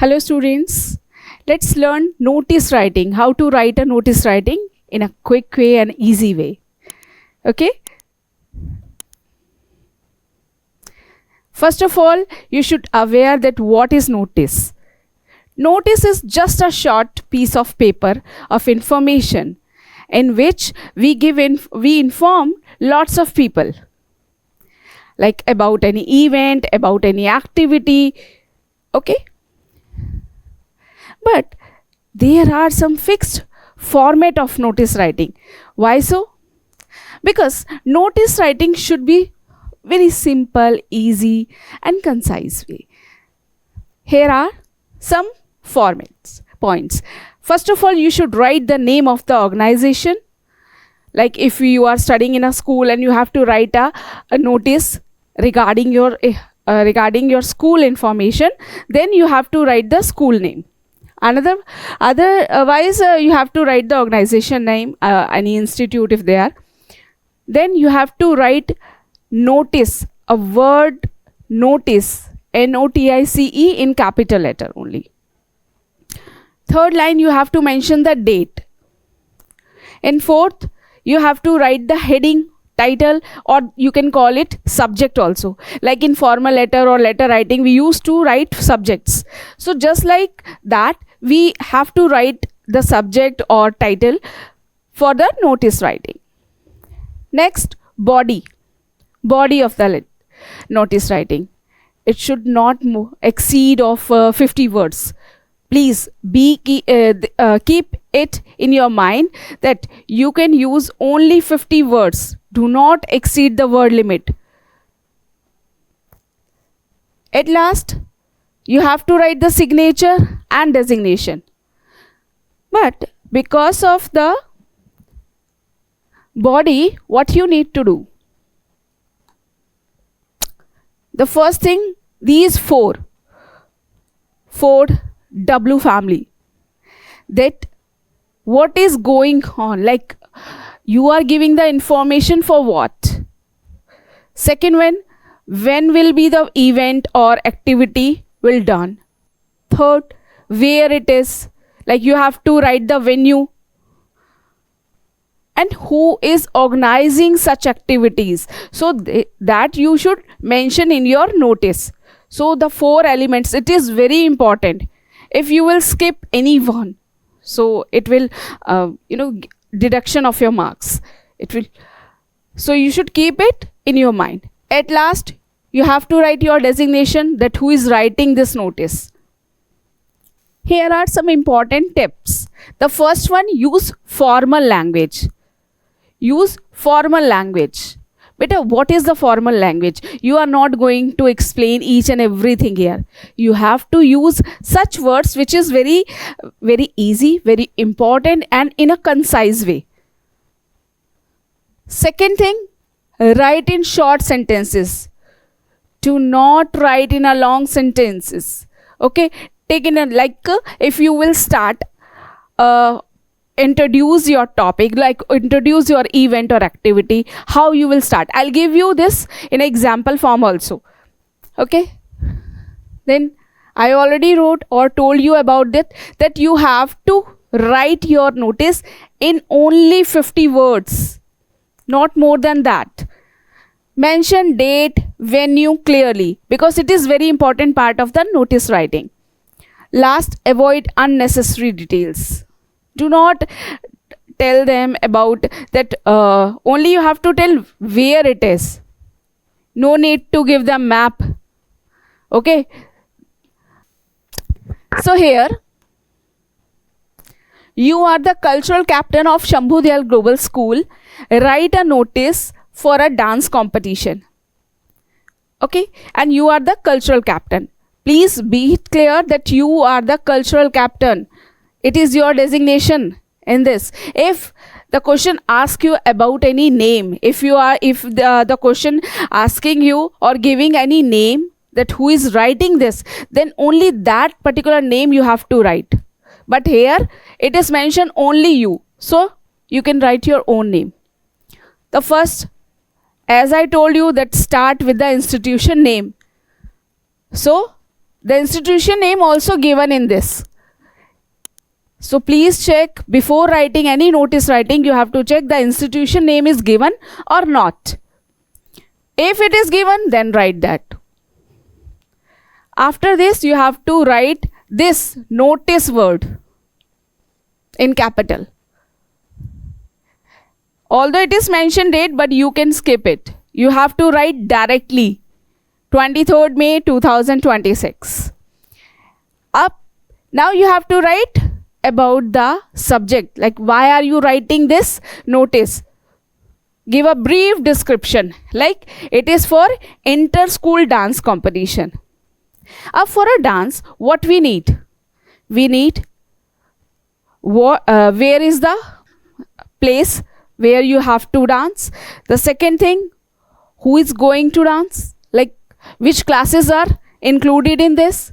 Hello students, let's learn notice writing, how to write a notice writing in a quick way and easy way. Okay? First of all, you should aware that what is notice. Notice is just a short piece of paper of information in which we inform lots of people, like about any event, about any activity. Okay? But there are some fixed format of notice writing. Why so? Because notice writing should be very simple, easy and concise way. Here are some points. First of all, you should write the name of the organization. Like if you are studying in a school and you have to write a notice regarding your school information, then you have to write the school name. Otherwise, you have to write the organization name, any institute if they are. Then you have to write notice, a word notice, NOTICE in capital letter only. Third line, you have to mention the date. In fourth, you have to write the heading, title, or you can call it subject also. Like in formal letter or letter writing, we used to write subjects. So just like that, we have to write the subject or title for the notice writing. Next, body of the notice writing. It should not exceed of 50 words. Please keep it in your mind that you can use only 50 words. Do not exceed the word limit. At last, you have to write the signature and designation. But because of the body, what you need to do? The first thing, these four W family, that what is going on, like you are giving the information for what. Second one, when will be the event or activity will done. Third, where it is, like you have to write the venue and who is organizing such activities, so that you should mention in your notice. So the four elements, it is very important. If you will skip any one, so it will deduction of your marks, it will. So you should keep it in your mind. At last, you have to write your designation, that who is writing this notice. Here are some important tips. The first one, use formal language. Use formal language. Beta, what is the formal language? You are not going to explain each and everything here. You have to use such words which is very, very easy, very important and in a concise way. Second thing, write in short sentences. Do not write in a long sentences. Okay, take in a, like if you will start introduce your topic, like introduce your event or activity, how you will start. I'll give you this in example form also. Okay, then I already wrote or told you about that you have to write your notice in only 50 words, not more than that. Mention date, venue clearly, because it is very important part of the notice writing. Last, avoid unnecessary details. Do not tell them about that, only you have to tell where it is. No need to give them map. Okay. So here, you are the cultural captain of Shambhu Dayal Global School. Write a notice for a dance competition. Okay, and you are the cultural captain. Please be clear that you are the cultural captain. It is your designation in this. If the question asks you about any name, if the question asking you or giving any name, that who is writing this, then only that particular name you have to write. But here it is mentioned only you, so you can write your own name. The first, as I told you, that start with the institution name. So The institution name also given in this. So please check before writing any notice writing, you have to check the institution name is given or not. If it is given, then write that. After this, you have to write this notice word in capital. Although it is mentioned date, but you can skip it. You have to write directly 23rd May 2026. Up. Now you have to write about the subject, like why are you writing this notice. Give a brief description, like it is for inter-school dance competition. For a dance, what we need? We need where is the place where you have to dance. The second thing, who is going to dance, like which classes are included in this.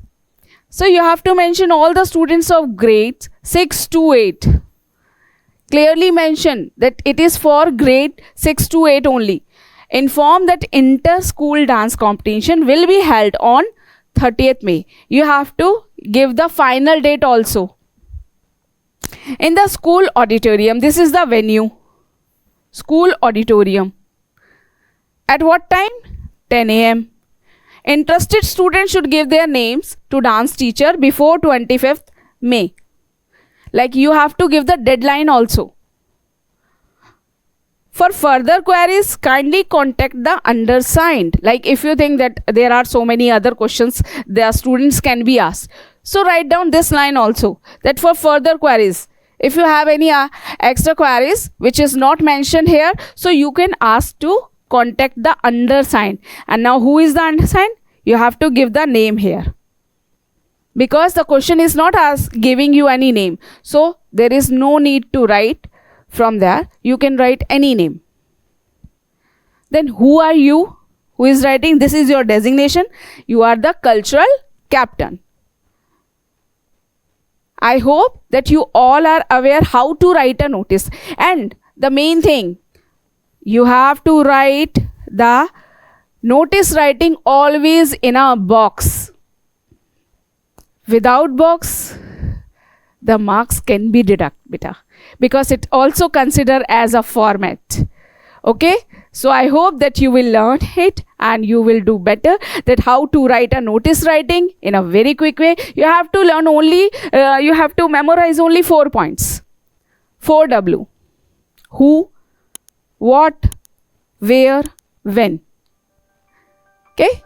So you have to mention all the students of grades 6 to 8. Clearly mention that it is for grade 6 to 8 only. Inform that inter-school dance competition will be held on 30th May. You have to give the final date also. In the school auditorium, this is the venue. School auditorium. At what time? 10 a.m. Interested students should give their names to dance teacher before 25th May. Like you have to give the deadline also. For further queries, kindly contact the undersigned. Like if you think that there are so many other questions the students can be asked. So write down this line also, that for further queries, if you have any extra queries which is not mentioned here, so you can ask to contact the undersigned. And now who is the undersigned? You have to give the name here. Because the question is not giving you any name. So there is no need to write from there. You can write any name. Then who are you? Who is writing? This is your designation. You are the cultural captain. I hope that you all are aware how to write a notice. And the main thing, you have to write the notice writing always in a box. Without box, the marks can be deducted, because it also considered as a format. Okay, so I hope that you will learn it and you will do better, that how to write a notice writing in a very quick way. You have to learn only, you have to memorize only 4 points. 4W. Who, what, where, when. Okay.